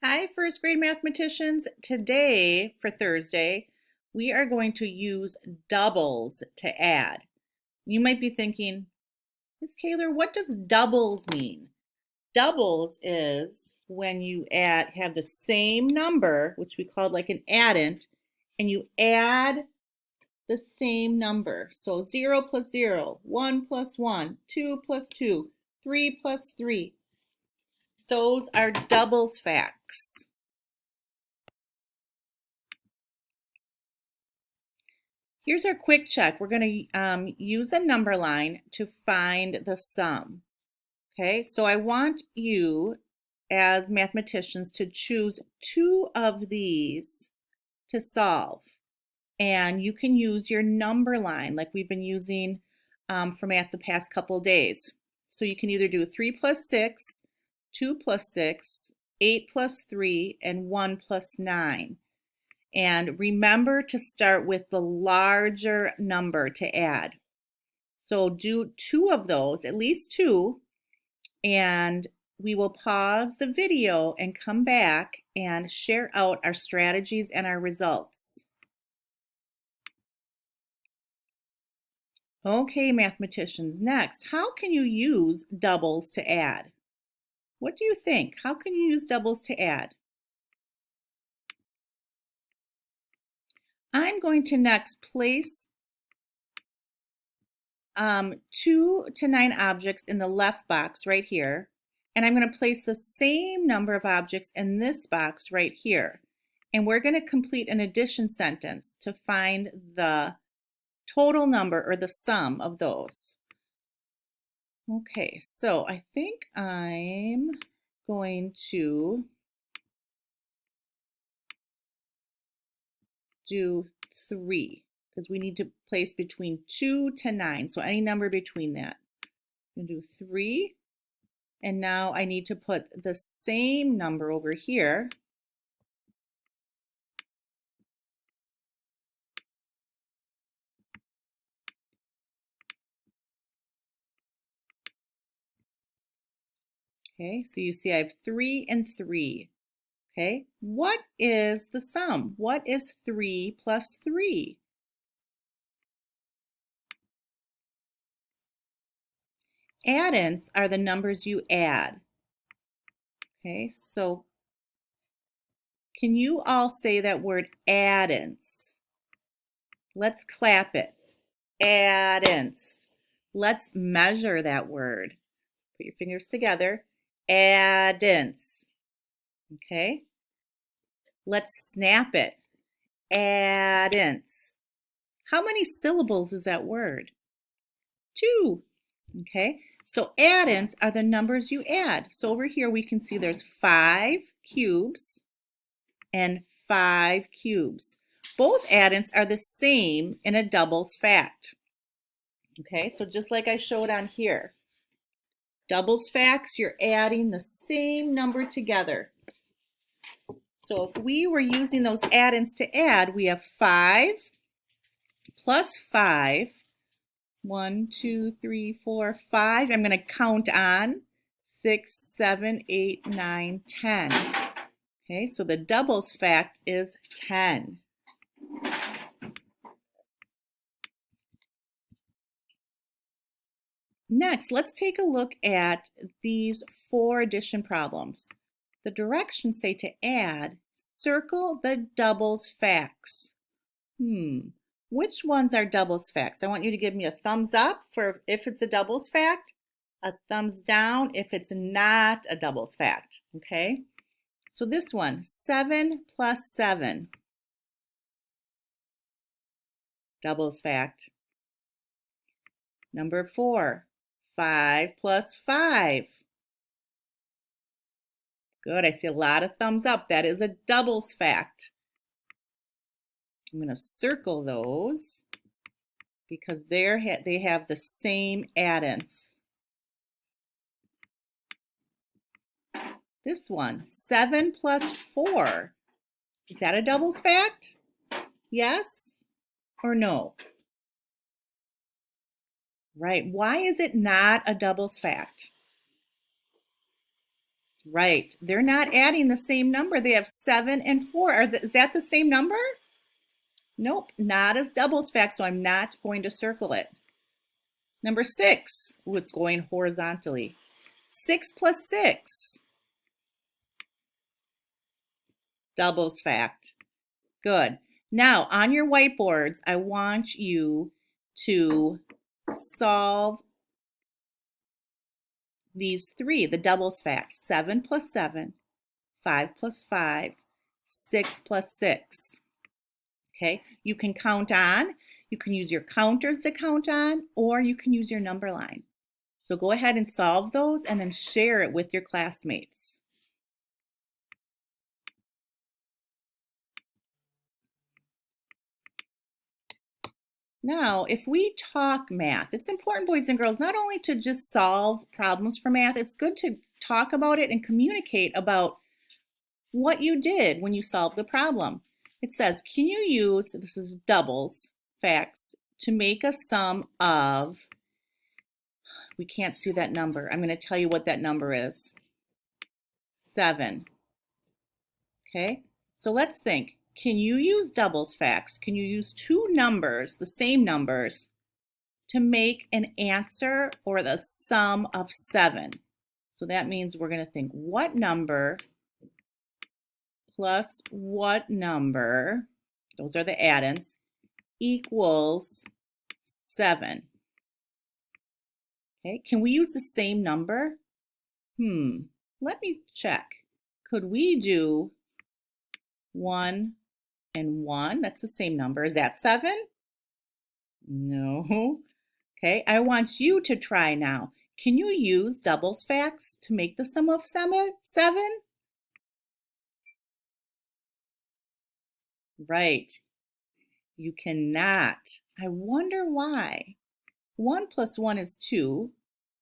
Hi, first grade mathematicians. Today, for Thursday, we are going to use doubles to add. You might be thinking, Miss Kaler, what does doubles mean? Doubles is when you have the same number, which we call like an addend, and you add the same number. So 0 plus 0, 1 plus 1, 2 plus 2, 3 plus 3. Those are doubles facts. Here's our quick check. We're going to use a number line to find the sum. Okay, so I want you as mathematicians to choose two of these to solve. And you can use your number line like we've been using for math the past couple days. So you can either do 3 plus 6, 2 plus 6, 8 plus 3, and 1 plus 9. And remember to start with the larger number to add. So do two of those, at least two, and we will pause the video and come back and share out our strategies and our results. Okay, mathematicians, next, how can you use doubles to add? What do you think? How can you use doubles to add? I'm going to next place 2 to 9 objects in the left box right here, and I'm going to place the same number of objects in this box right here. And we're going to complete an addition sentence to find the total number or the sum of those. Okay, so I think I'm going to do 3 because we need to place between 2 to 9. So any number between that. I'm going to do 3. And now I need to put the same number over here. Okay, so you see I have 3 and 3. Okay, what is the sum? What is 3 plus 3? Addends are the numbers you add. Okay, so can you all say that word addends? Let's clap it. Addends. Let's measure that word. Put your fingers together. Addends. Okay. Let's snap it. Addends. How many syllables is that word? 2. Okay. So addends are the numbers you add. So over here we can see there's 5 cubes and 5 cubes. Both addends are the same in a doubles fact. Okay, so just like I showed on here, doubles facts, you're adding the same number together. So if we were using those addends to add, we have 5 plus 5. 1, 2, 3, 4, 5. I'm going to count on 6, 7, 8, 9, 10. Okay, so the doubles fact is 10. Next, let's take a look at these 4 addition problems. The directions say to add, circle the doubles facts. Which ones are doubles facts? I want you to give me a thumbs up for if it's a doubles fact, a thumbs down if it's not a doubles fact, okay? So this one, 7 plus 7, doubles fact. Number 4, 5 plus 5. Good, I see a lot of thumbs up. That is a doubles fact. I'm going to circle those because they have the same addends. This one, 7 plus 4. Is that a doubles fact? Yes or no? Right. Why is it not a doubles fact? Right. They're not adding the same number. They have 7 and 4. Is that the same number? Nope, not as doubles fact, so I'm not going to circle it. Number 6. Ooh, it's going horizontally. 6 plus 6. Doubles fact. Good. Now, on your whiteboards, I want you to solve these three, the doubles fact. 7 plus 7, 5 plus 5, 6 plus 6. Okay, you can count on, you can use your counters to count on, or you can use your number line. So go ahead and solve those and then share it with your classmates. Now, if we talk math, it's important, boys and girls, not only to just solve problems for math, it's good to talk about it and communicate about what you did when you solved the problem. It says, can you use, this is doubles, facts, to make a sum of, we can't see that number. I'm going to tell you what that number is. 7. Okay, so let's think. Can you use doubles facts? Can you use two numbers, the same numbers, to make an answer or the sum of 7? So that means we're going to think what number plus what number, those are the add-ins, equals 7. Okay, can we use the same number? Let me check. Could we do 1 and 1? That's the same number. Is that 7? No. Okay, I want you to try now. Can you use doubles facts to make the sum of 7? Right. You cannot. I wonder why. 1 plus 1 is 2.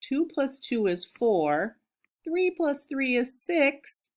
2 plus 2 is 4. 3 plus 3 is 6.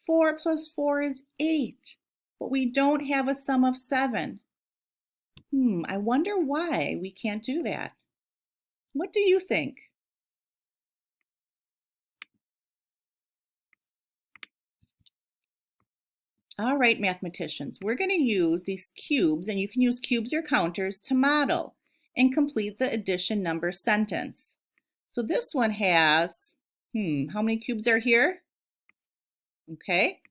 4 plus 4 is 8. But we don't have a sum of 7. I wonder why we can't do that. What do you think? All right, mathematicians, we're going to use these cubes, and you can use cubes or counters to model and complete the addition number sentence. So this one has, how many cubes are here? Okay,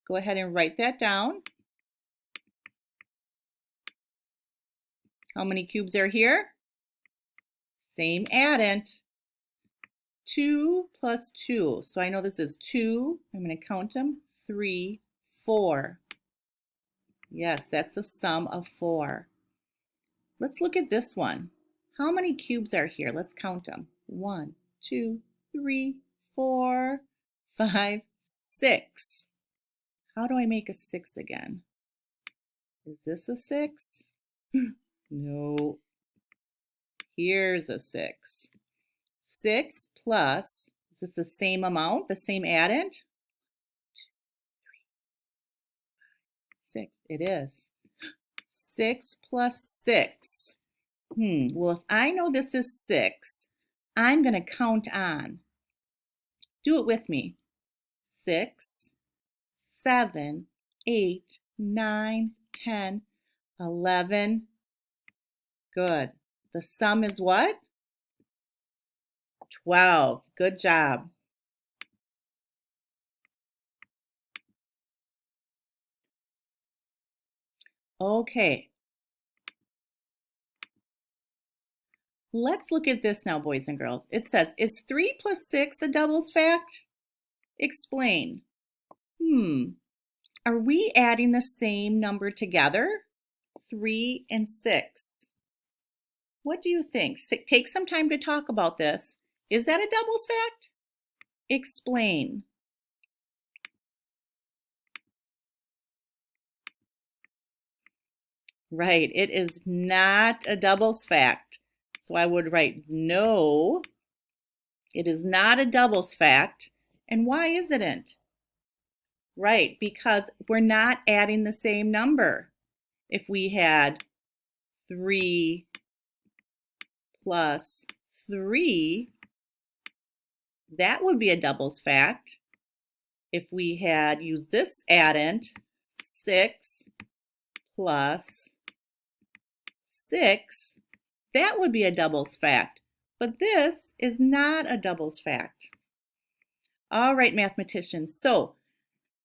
go ahead and write that down. How many cubes are here? Same addend. 2 plus 2. So I know this is 2. I'm going to count them. 3, 4. Yes, that's the sum of 4. Let's look at this one. How many cubes are here? Let's count them. 1, 2, 3, 4, 5, 6. How do I make a 6 again? Is this a 6? No. Here's a 6. 6 plus, is this the same amount, the same addend? 6, it is. 6 plus 6. Well, if I know this is 6, I'm going to count on. Do it with me. 6, 7, 8, 9, 10, 11. Good. The sum is what? 12. Good job. Okay. Let's look at this now, boys and girls. It says, is 3 plus 6 a doubles fact? Explain. Are we adding the same number together? 3 and 6. What do you think? Take some time to talk about this. Is that a doubles fact? Explain. Right, it is not a doubles fact. So I would write no, it is not a doubles fact. And why isn't it? Right, because we're not adding the same number. If we had 3 plus 3, that would be a doubles fact. if we had used this addend, 6 plus 6, that would be a doubles fact. But this is not a doubles fact. All right, mathematicians, so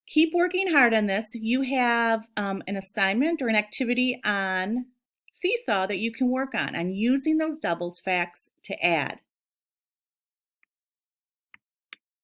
keep working hard on this. You have an assignment or an activity on Seesaw that you can work on using those doubles facts to add.